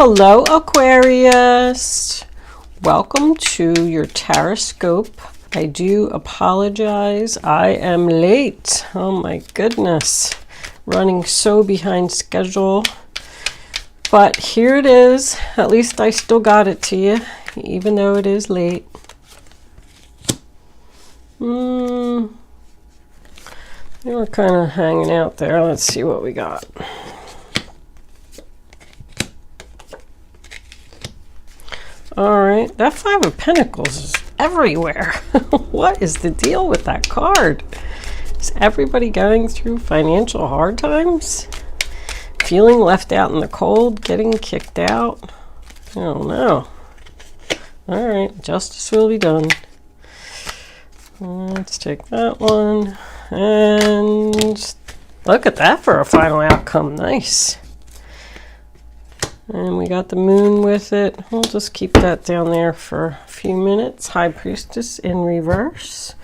Hello Aquarius, welcome to your horoscope. I do apologize, I am late. Oh my goodness, running so behind schedule, but here it is. At least I still got it to you even though it is late. We're kind of hanging out there. Let's see what we got. All right, that Five of Pentacles is everywhere. What is the deal with that card? Is everybody going through financial hard times? Feeling left out in the cold? Getting kicked out? I don't know. All right, justice will be done. Let's take that one. And look at that for a final outcome. Nice. And we got the moon with it. We'll just keep that down there for a few minutes. High Priestess in reverse.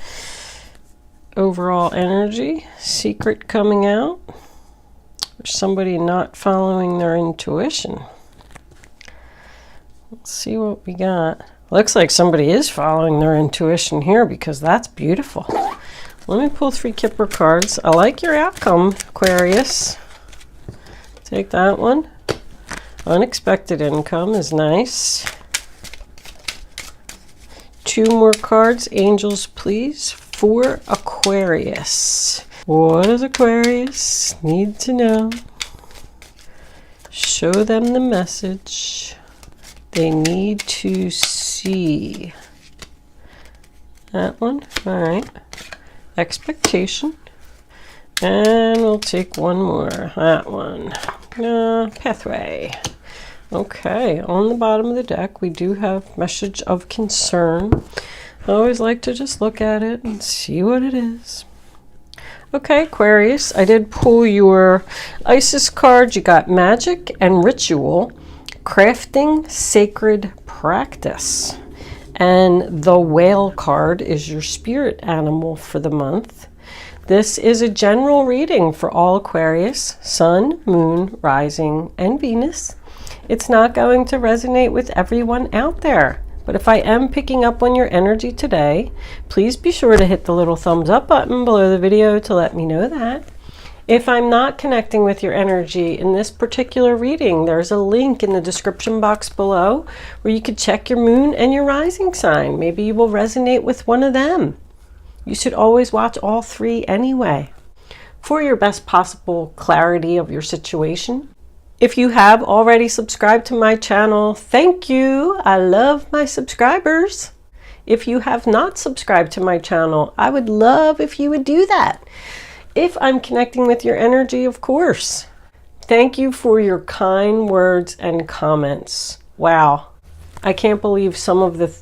Overall energy. Secret coming out. Or somebody not following their intuition. Let's see what we got. Looks like somebody is following their intuition here because that's beautiful. Let me pull 3 Kipper cards. I like your outcome, Aquarius. Take that one. Unexpected income is nice. 2 more cards, angels please, for Aquarius. What does Aquarius need to know? Show them the message they need to see. That one, all right. Expectation. And we'll take one more, that one. Pathway. Okay, on the bottom of the deck we do have message of concern. I always like to just look at it and see what it is. Okay, Aquarius, I did pull your Isis card. You got magic and ritual, crafting, sacred practice. And the whale card is your spirit animal for the month. This is a general reading for all Aquarius, Sun, Moon, Rising, and Venus. It's not going to resonate with everyone out there, but if I am picking up on your energy today, please be sure to hit the little thumbs up button below the video to let me know that. If I'm not connecting with your energy in this particular reading, there's a link in the description box below where you could check your moon and your rising sign. Maybe you will resonate with one of them. You should always watch all 3 anyway for your best possible clarity of your situation. If you have already subscribed to my channel, thank you. I love my subscribers. If you have not subscribed to my channel, I would love if you would do that. If I'm connecting with your energy, of course. Thank you for your kind words and comments. Wow. I can't believe some of the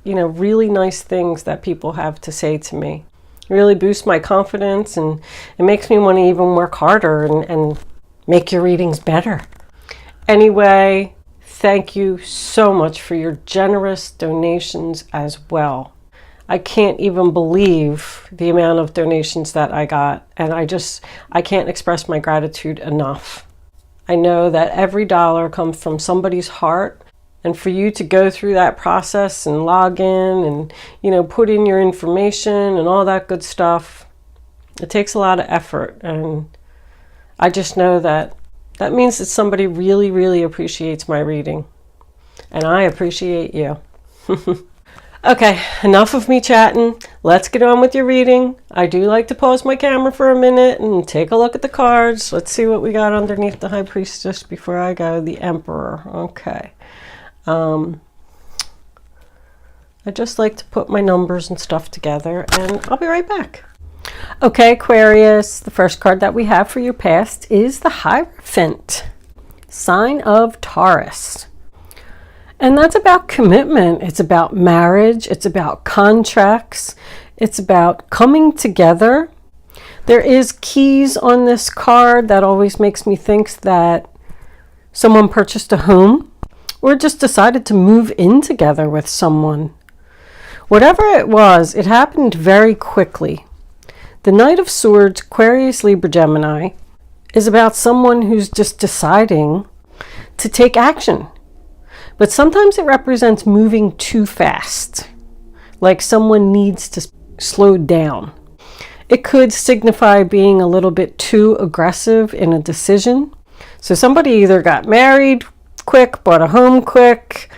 really nice things that people have to say to me. It really boosts my confidence and it makes me want to even work harder and make your readings better. Anyway, thank you so much for your generous donations as well. I can't even believe the amount of donations that I got, and I can't express my gratitude enough. I know that every dollar comes from somebody's heart, and for you to go through that process and log in and put in your information and all that good stuff, it takes a lot of effort, and I just know that means that somebody really, really appreciates my reading, and I appreciate you. Okay, enough of me chatting. Let's get on with your reading. I do like to pause my camera for a minute and take a look at the cards. Let's see what we got underneath the High Priestess before I go. The Emperor. Okay. I just like to put my numbers and stuff together, and I'll be right back. Okay, Aquarius, the first card that we have for your past is the Hierophant, sign of Taurus. And that's about commitment. It's about marriage. It's about contracts. It's about coming together. There is keys on this card. That always makes me think that someone purchased a home or just decided to move in together with someone. Whatever it was, it happened very quickly. The Knight of Swords, Aquarius, Libra, Gemini, is about someone who's just deciding to take action. But sometimes it represents moving too fast, like someone needs to slow down. It could signify being a little bit too aggressive in a decision. So somebody either got married quick, bought a home quick,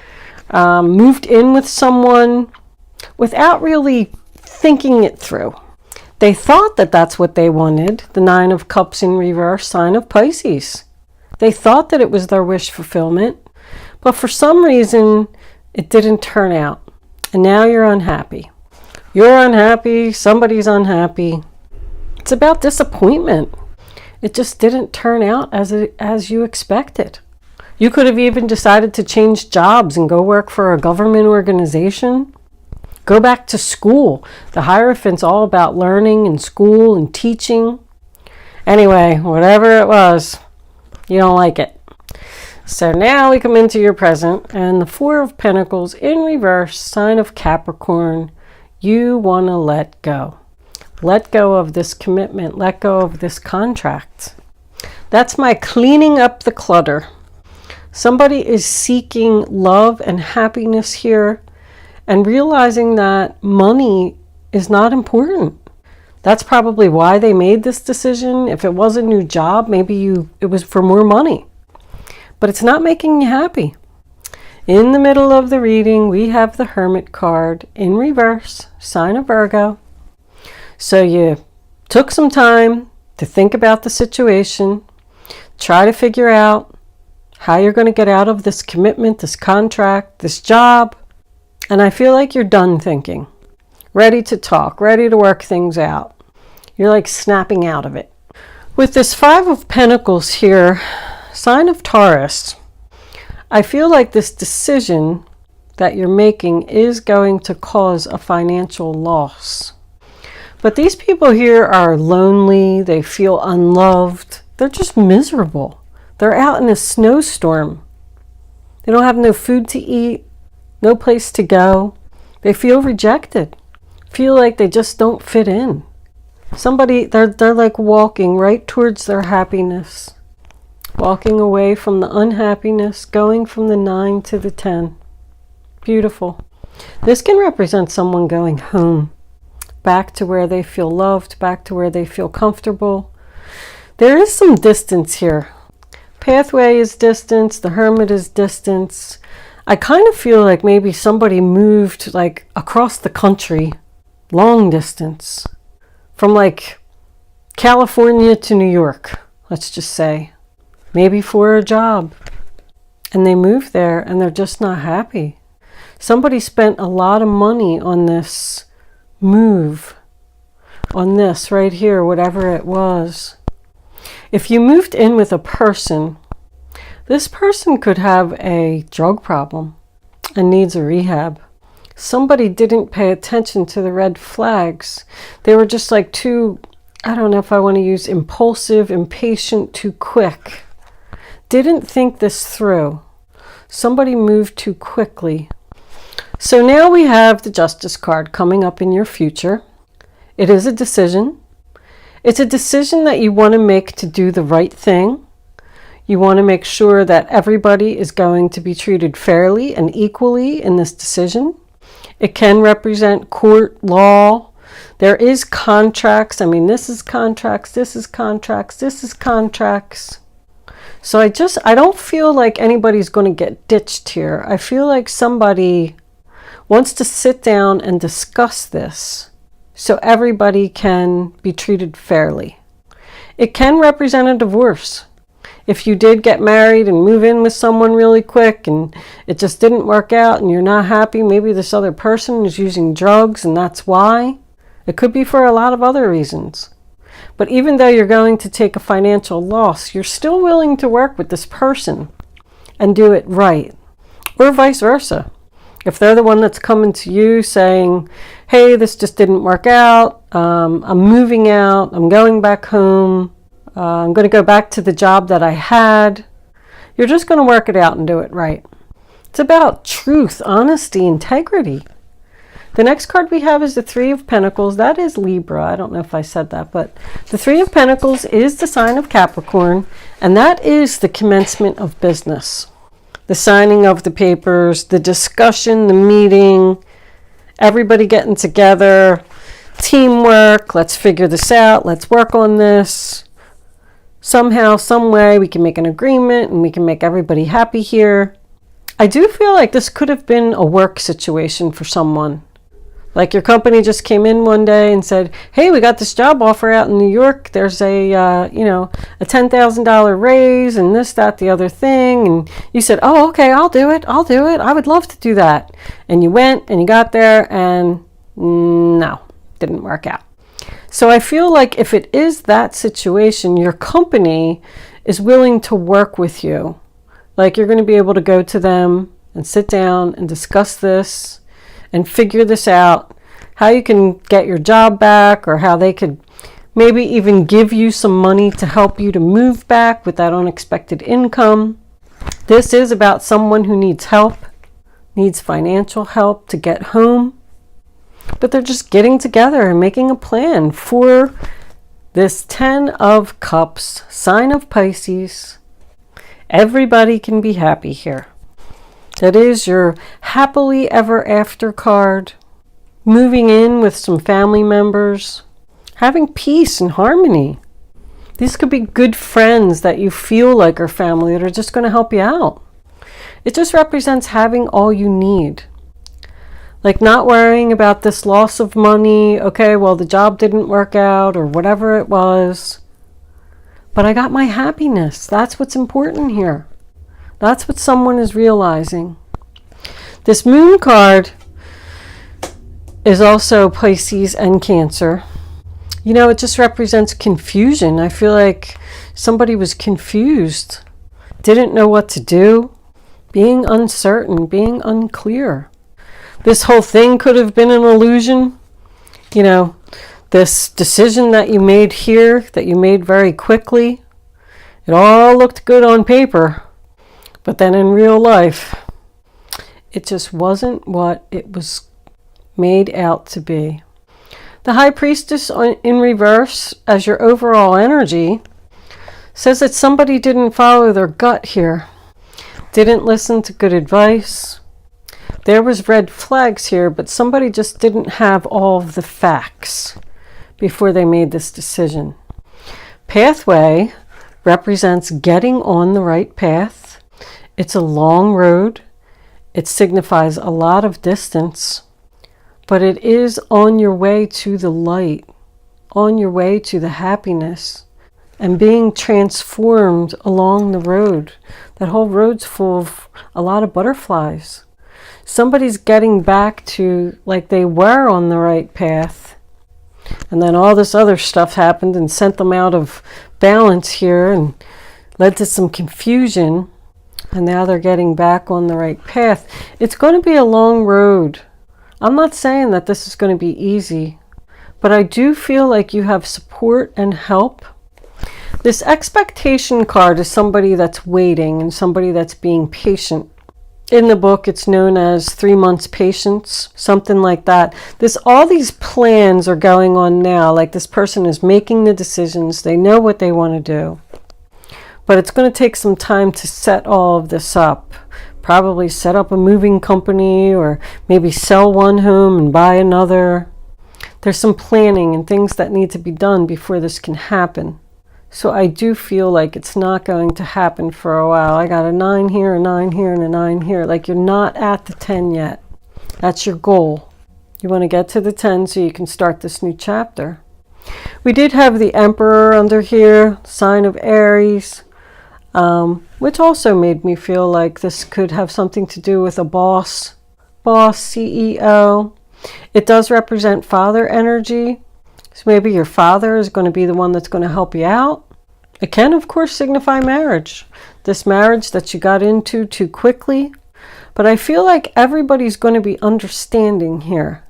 moved in with someone without really thinking it through. They thought that that's what they wanted, the Nine of Cups in reverse, sign of Pisces. They thought that it was their wish fulfillment, but for some reason, it didn't turn out. And now you're unhappy. You're unhappy, somebody's unhappy. It's about disappointment. It just didn't turn out as you expected. You could have even decided to change jobs and go work for a government organization. Go back to school. The Hierophant's all about learning and school and teaching. Anyway, whatever it was, you don't like it. So now we come into your present, and the Four of Pentacles in reverse, sign of Capricorn. You want to let go. Let go of this commitment. Let go of this contract. That's my cleaning up the clutter. Somebody is seeking love and happiness here and realizing that money is not important. That's probably why they made this decision. If it was a new job, maybe it was for more money. But it's not making you happy. In the middle of the reading, we have the Hermit card in reverse, sign of Virgo. So you took some time to think about the situation, try to figure out how you're going to get out of this commitment, this contract, this job. And I feel like you're done thinking, ready to talk, ready to work things out. You're like snapping out of it. With this Five of Pentacles here, sign of Taurus, I feel like this decision that you're making is going to cause a financial loss. But these people here are lonely, they feel unloved, they're just miserable. They're out in a snowstorm. They don't have no food to eat, no place to go. They feel rejected, feel like they just don't fit in. They're like walking right towards their happiness. Walking away from the unhappiness, going from the 9 to the 10. Beautiful. This can represent someone going home, back to where they feel loved, back to where they feel comfortable. There is some distance here. Pathway is distance, the Hermit is distance. I kind of feel like maybe somebody moved like across the country, long distance, from like California to New York, let's just say. Maybe for a job. And they moved there and they're just not happy. Somebody spent a lot of money on this move. On this right here, whatever it was. If you moved in with a person, this person could have a drug problem and needs a rehab. Somebody didn't pay attention to the red flags. They were just like too, I don't know if I want to use impulsive, impatient, too quick. Didn't think this through. Somebody moved too quickly. So now we have the Justice card coming up in your future. It is a decision. It's a decision that you want to make to do the right thing. You want to make sure that everybody is going to be treated fairly and equally in this decision. It can represent court, law. There is contracts. I mean, this is contracts, this is contracts, this is contracts. So I don't feel like anybody's going to get ditched here. I feel like somebody wants to sit down and discuss this so everybody can be treated fairly. It can represent a divorce. If you did get married and move in with someone really quick and it just didn't work out and you're not happy, maybe this other person is using drugs and that's why. It could be for a lot of other reasons. But even though you're going to take a financial loss, you're still willing to work with this person and do it right. Or vice versa. If they're the one that's coming to you saying, hey, this just didn't work out, I'm moving out, I'm going back home, I'm going to go back to the job that I had, you're just going to work it out and do it right. It's about truth, honesty, integrity. The next card we have is the Three of Pentacles. That is Libra. I don't know if I said that, but the Three of Pentacles is the sign of Capricorn, and that is the commencement of business. The signing of the papers, the discussion, the meeting, everybody getting together, teamwork, let's figure this out, let's work on this. Somehow, some way, we can make an agreement and we can make everybody happy here. I do feel like this could have been a work situation for someone. Like your company just came in one day and said, hey, we got this job offer out in New York. There's a, a $10,000 raise and this, that, the other thing. And you said, oh, okay, I'll do it. I would love to do that. And you went and you got there and no, didn't work out. So I feel like if it is that situation, your company is willing to work with you. Like you're going to be able to go to them and sit down and discuss this and figure this out, how you can get your job back, or how they could maybe even give you some money to help you to move back with that unexpected income. This is about someone who needs help, needs financial help to get home, but they're just getting together and making a plan for this 10 of Cups, sign of Pisces. Everybody can be happy here. That is your happily ever after card. Moving in with some family members. Having peace and harmony. These could be good friends that you feel like are family that are just going to help you out. It just represents having all you need. Like not worrying about this loss of money. Okay, well the job didn't work out or whatever it was. But I got my happiness. That's what's important here. That's what someone is realizing. This Moon card is also Pisces and Cancer. You know, it just represents confusion. I feel like somebody was confused, didn't know what to do, being uncertain, being unclear. This whole thing could have been an illusion. You know, this decision that you made here, that you made very quickly, it all looked good on paper. But then in real life, it just wasn't what it was made out to be. The High Priestess in reverse as your overall energy says that somebody didn't follow their gut here. Didn't listen to good advice. There was red flags here, but somebody just didn't have all of the facts before they made this decision. Pathway represents getting on the right path. It's a long road. It signifies a lot of distance, but it is on your way to the light, on your way to the happiness, and being transformed along the road. That whole road's full of a lot of butterflies. Somebody's getting back to like they were on the right path, and then all this other stuff happened and sent them out of balance here and led to some confusion. And now they're getting back on the right path. It's going to be a long road. I'm not saying that this is going to be easy, but I do feel like you have support and help. This expectation card is somebody that's waiting and somebody that's being patient. In the book, it's known as 3 months patience, something like that. All these plans are going on now. Like this person is making the decisions. They know what they want to do. But it's going to take some time to set all of this up. Probably set up a moving company or maybe sell one home and buy another. There's some planning and things that need to be done before this can happen. So I do feel like it's not going to happen for a while. I got a 9 here, a 9 here, and a 9 here. Like you're not at the 10 yet. That's your goal. You want to get to the 10 so you can start this new chapter. We did have the Emperor under here, sign of Aries. Which also made me feel like this could have something to do with a boss, CEO. It does represent father energy. So maybe your father is going to be the one that's going to help you out. It can, of course, signify marriage. This marriage that you got into too quickly. But I feel like everybody's going to be understanding here.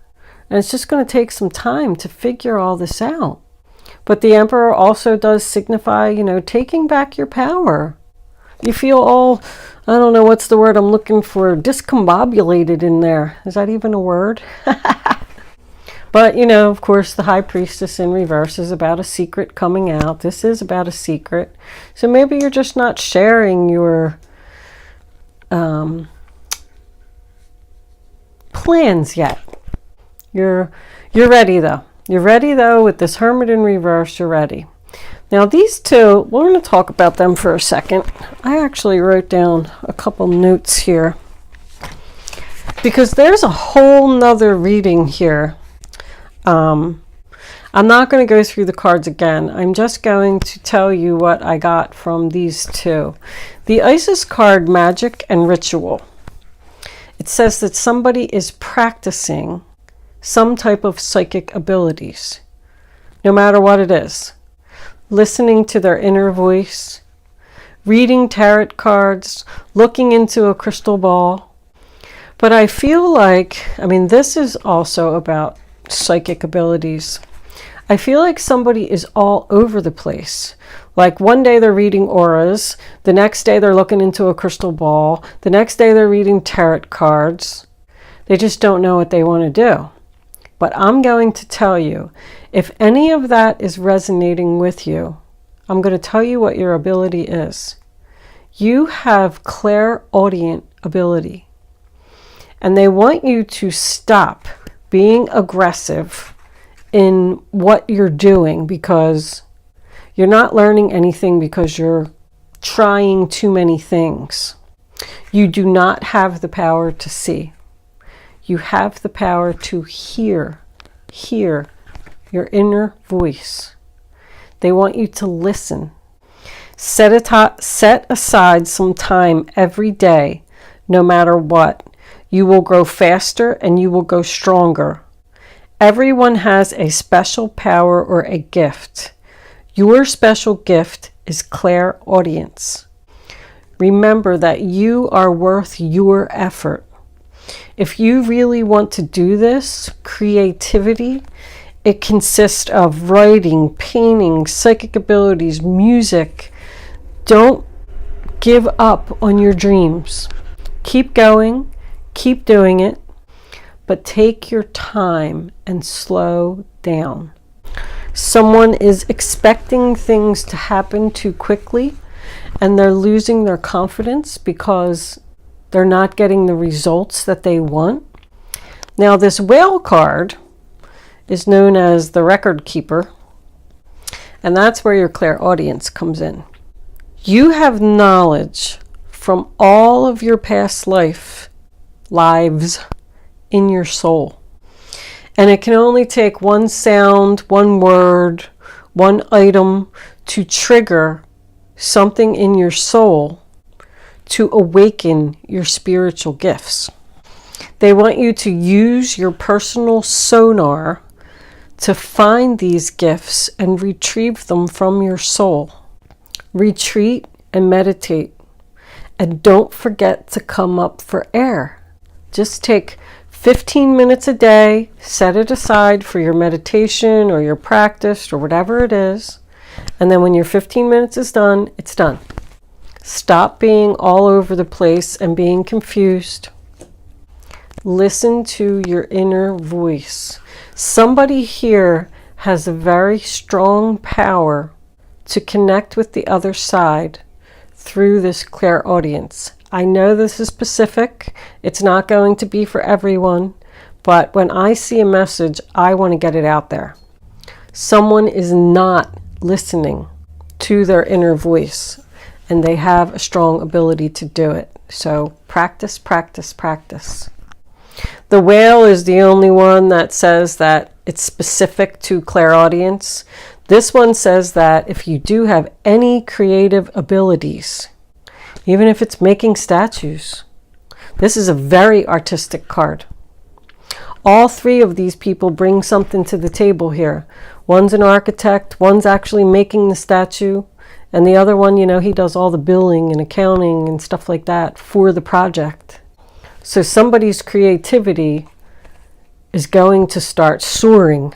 And it's just going to take some time to figure all this out. But the Emperor also does signify, taking back your power. You feel all, I don't know what's the word I'm looking for, discombobulated in there. Is that even a word? But, you know, of course, the High Priestess in reverse is about a secret coming out. This is about a secret. So maybe you're just not sharing your plans yet. You're ready, though. You're ready, though, with this Hermit in reverse. You're ready. Now, these two, we're going to talk about them for a second. I actually wrote down a couple notes here, because there's a whole nother reading here. I'm not going to go through the cards again. I'm just going to tell you what I got from these two. The Isis card, Magic and Ritual. It says that somebody is practicing some type of psychic abilities, no matter what it is. Listening to their inner voice, reading tarot cards, looking into a crystal ball. But I feel like, I mean, this is also about psychic abilities. I feel like somebody is all over the place. Like one day they're reading auras, the next day they're looking into a crystal ball, the next day they're reading tarot cards. They just don't know what they want to do. But I'm going to tell you, if any of that is resonating with you, I'm going to tell you what your ability is. You have clairaudient ability. And they want you to stop being aggressive in what you're doing, because you're not learning anything because you're trying too many things. You do not have the power to see. You have the power to hear your inner voice. They want you to listen. Set aside some time every day, no matter what. You will grow faster and you will go stronger. Everyone has a special power or a gift. Your special gift is clairaudience. Remember that you are worth your effort. If you really want to do this, creativity, it consists of writing, painting, psychic abilities, music. Don't give up on your dreams. Keep going, keep doing it, but take your time and slow down. Someone is expecting things to happen too quickly, and they're losing their confidence because they're not getting the results that they want. Now, this Whale card is known as the Record Keeper, and that's where your clairaudience comes in. You have knowledge from all of your past lives in your soul. And it can only take one sound, one word, one item to trigger something in your soul to awaken your spiritual gifts. They want you to use your personal sonar to find these gifts and retrieve them from your soul. Retreat and meditate. And don't forget to come up for air. Just take 15 minutes a day, set it aside for your meditation or your practice or whatever it is. And then when your 15 minutes is done, it's done. Stop being all over the place and being confused. Listen to your inner voice. Somebody here has a very strong power to connect with the other side through this clairaudience. I know this is specific. It's not going to be for everyone, but when I see a message, I want to get it out there. Someone is not listening to their inner voice, and they have a strong ability to do it. So practice, practice, practice. The Whale is the only one that says that it's specific to clairaudience. This one says that if you do have any creative abilities, even if it's making statues, this is a very artistic card. All three of these people bring something to the table here. One's an architect, one's actually making the statue, and the other one, you know, he does all the billing and accounting and stuff like that for the project. So somebody's creativity is going to start soaring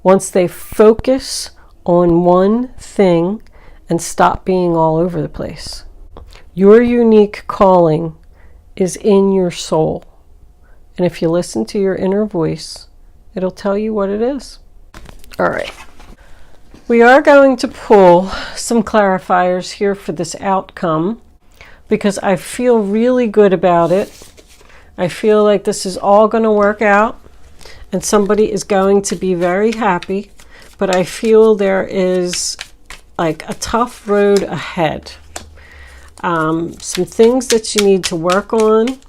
once they focus on one thing and stop being all over the place. Your unique calling is in your soul. And if you listen to your inner voice It'll tell you what it is. All right. We are going to pull some clarifiers here for this outcome because I feel really good about it. I feel like this is all going to work out and somebody is going to be very happy, but I feel there is like a tough road ahead. Some things that you need to work on,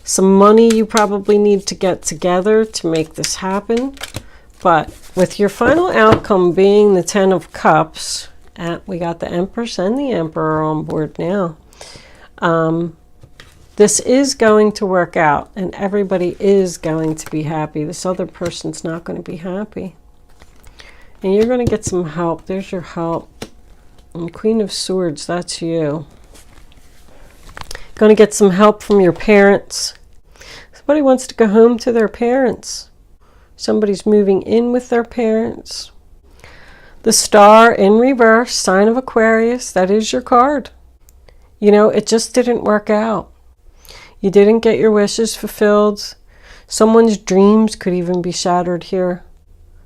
some money you probably need to get together to make this happen. But with your final outcome being the 10 of Cups, we got the Empress and the Emperor on board now. This is going to work out and everybody is going to be happy. This other person's not going to be happy. And you're going to get some help. There's your help. And Queen of Swords, that's you. Going to get some help from your parents. Somebody wants to go home to their parents. Somebody's moving in with their parents. The Star in reverse, sign of Aquarius, that is your card. You know, it just didn't work out. You didn't get your wishes fulfilled. Someone's dreams could even be shattered here.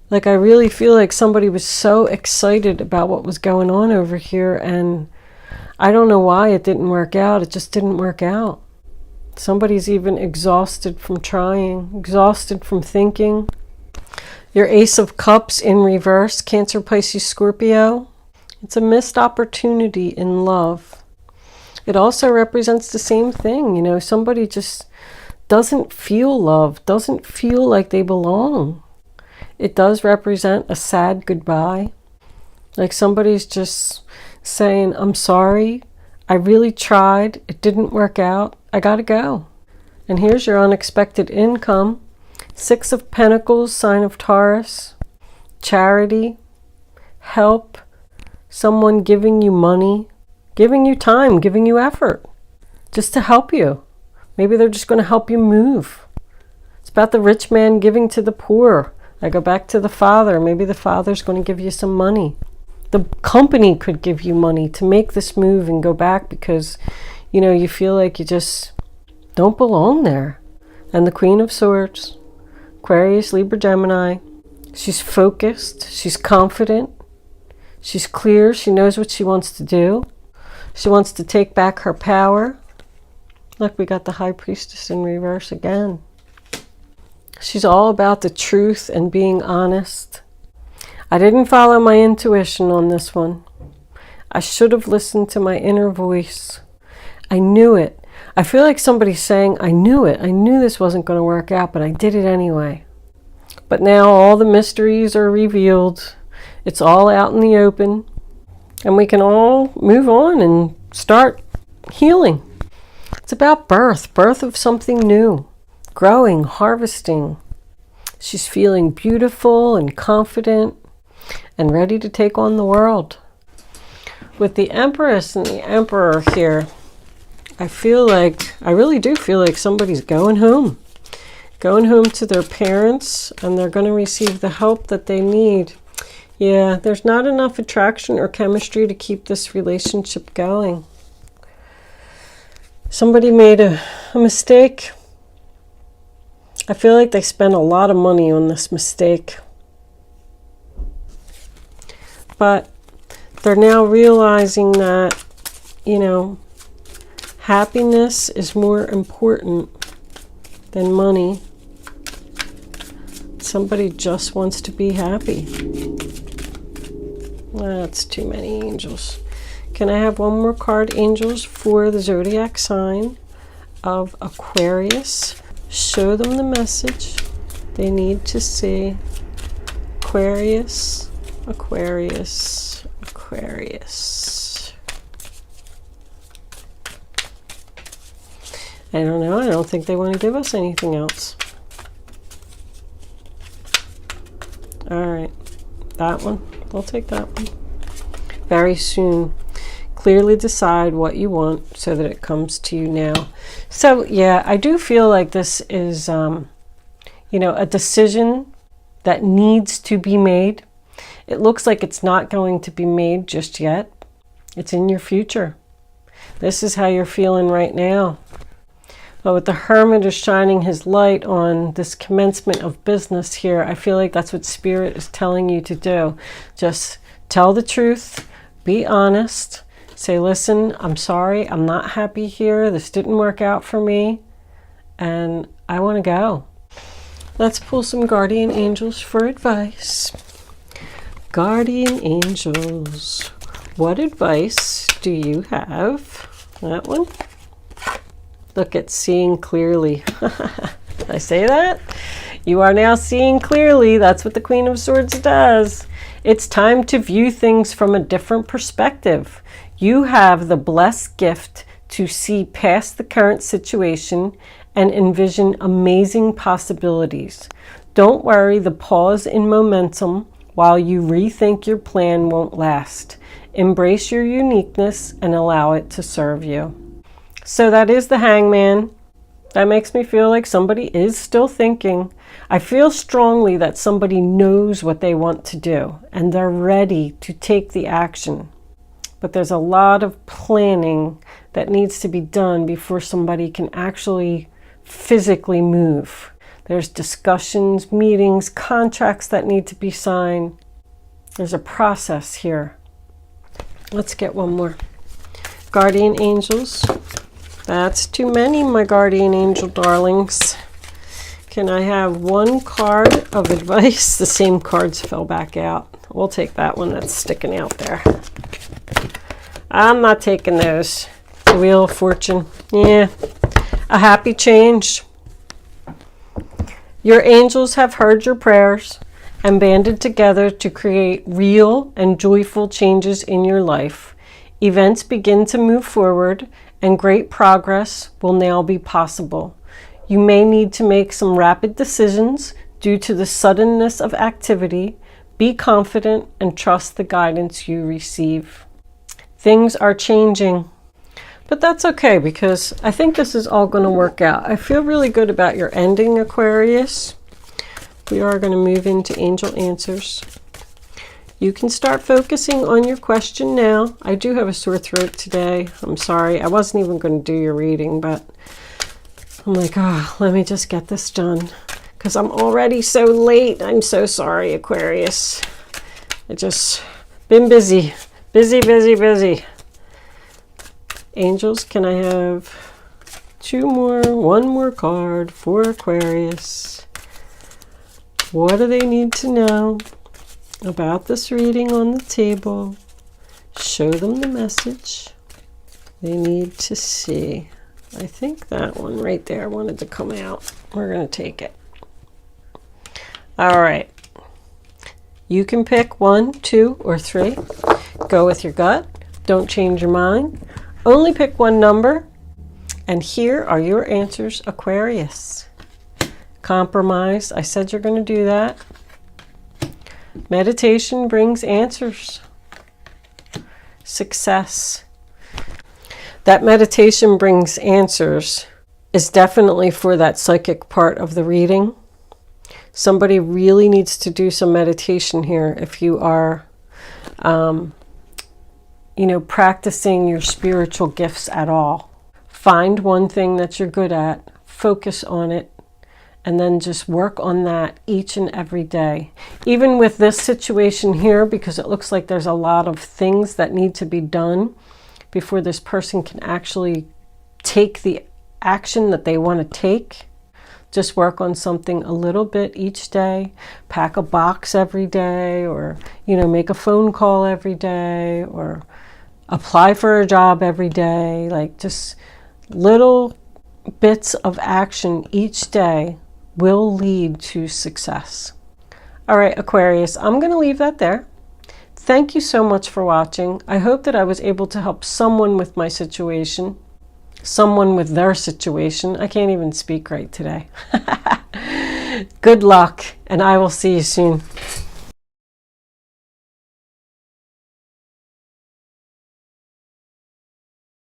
Like, I really feel like somebody was so excited about what was going on over here, and I don't know why it didn't work out. It just didn't work out. Somebody's even exhausted from trying, exhausted from thinking. Your Ace of Cups in reverse, Cancer, Pisces, Scorpio. It's a missed opportunity in love. It also represents the same thing. You know, somebody just doesn't feel love, doesn't feel like they belong. It does represent a sad goodbye. Like somebody's just saying, I'm sorry, I really tried, it didn't work out, I gotta go. And here's your unexpected income. 6 of Pentacles, sign of Taurus. Charity, help, someone giving you money, giving you time, giving you effort, just to help you. Maybe they're just going to help you move. It's about the rich man giving to the poor. I go back to the father. Maybe the father's going to give you some money. The company could give you money to make this move and go back because, you know, you feel like you just don't belong there. And the Queen of Swords, Aquarius, Libra, Gemini. She's focused. She's confident. She's clear. She knows what she wants to do. She wants to take back her power. Look, we got the High Priestess in reverse again. She's all about the truth and being honest. I didn't follow my intuition on this one. I should have listened to my inner voice. I knew it. I feel like somebody's saying, I knew it. I knew this wasn't going to work out, but I did it anyway. But now all the mysteries are revealed. It's all out in the open. And we can all move on and start healing. It's about birth of something new. Growing, harvesting. She's feeling beautiful and confident and ready to take on the world. With the Empress and the Emperor here, I really do feel like somebody's going home. Going home to their parents, and they're going to receive the help that they need. Yeah, there's not enough attraction or chemistry to keep this relationship going. Somebody made a mistake. I feel like they spent a lot of money on this mistake. But they're now realizing that, you know, happiness is more important than money. Somebody just wants to be happy. That's too many angels. Can I have one more card, angels, for the zodiac sign of Aquarius? Show them the message they need to see. Aquarius, Aquarius, Aquarius. I don't know. I don't think they want to give us anything else. All right. That one. We'll take that one. Very soon. Clearly decide what you want so that it comes to you now. So, yeah, I do feel like this is, you know, a decision that needs to be made. It looks like it's not going to be made just yet. It's in your future. This is how you're feeling right now. But with the Hermit is shining his light on this commencement of business here, I feel like that's what Spirit is telling you to do. Just tell the truth, be honest, say, listen, I'm sorry, I'm not happy here, this didn't work out for me, and I want to go. Let's pull some guardian angels for advice. Guardian angels, what advice do you have? That one. Look at seeing clearly. Did I say that? You are now seeing clearly. That's what the Queen of Swords does. It's time to view things from a different perspective. You have the blessed gift to see past the current situation and envision amazing possibilities. Don't worry, the pause in momentum while you rethink your plan won't last. Embrace your uniqueness and allow it to serve you. So that is the Hangman. That makes me feel like somebody is still thinking. I feel strongly that somebody knows what they want to do and they're ready to take the action. But there's a lot of planning that needs to be done before somebody can actually physically move. There's discussions, meetings, contracts that need to be signed. There's a process here. Let's get one more. Guardian angels. That's too many, my guardian angel darlings. Can I have one card of advice? The same cards fell back out. We'll take that one that's sticking out there. I'm not taking those. The Wheel of Fortune. Yeah. A happy change. Your angels have heard your prayers and banded together to create real and joyful changes in your life. Events begin to move forward and great progress will now be possible. You may need to make some rapid decisions due to the suddenness of activity. Be confident and trust the guidance you receive. Things are changing, but that's okay because I think this is all going to work out. I feel really good about your ending, Aquarius. We are going to move into angel answers. You can start focusing on your question now. I do have a sore throat today. I'm sorry. I wasn't even going to do your reading, but I'm like, oh, let me just get this done because I'm already so late. I'm so sorry, Aquarius. I just been busy. Busy. Angels, can I have one more card for Aquarius? What do they need to know about this reading on the table? Show them the message they need to see. I think that one right there wanted to come out. We're going to take it. All right. You can pick 1, 2, or 3. Go with your gut. Don't change your mind. Only pick one number. And here are your answers, Aquarius. Compromise. I said you're going to do that. Meditation brings answers. Success. That meditation brings answers is definitely for that psychic part of the reading. Somebody really needs to do some meditation here if you are, practicing your spiritual gifts at all. Find one thing that you're good at, focus on it, and then just work on that each and every day. Even with this situation here, because it looks like there's a lot of things that need to be done before this person can actually take the action that they want to take. Just work on something a little bit each day. Pack a box every day, or, make a phone call every day, or apply for a job every day. Like, just little bits of action each day will lead to success. All right, Aquarius, I'm going to leave that there. Thank you so much for watching. I hope that I was able to help someone with my situation, someone with their situation. I can't even speak right today. Good luck, and I will see you soon.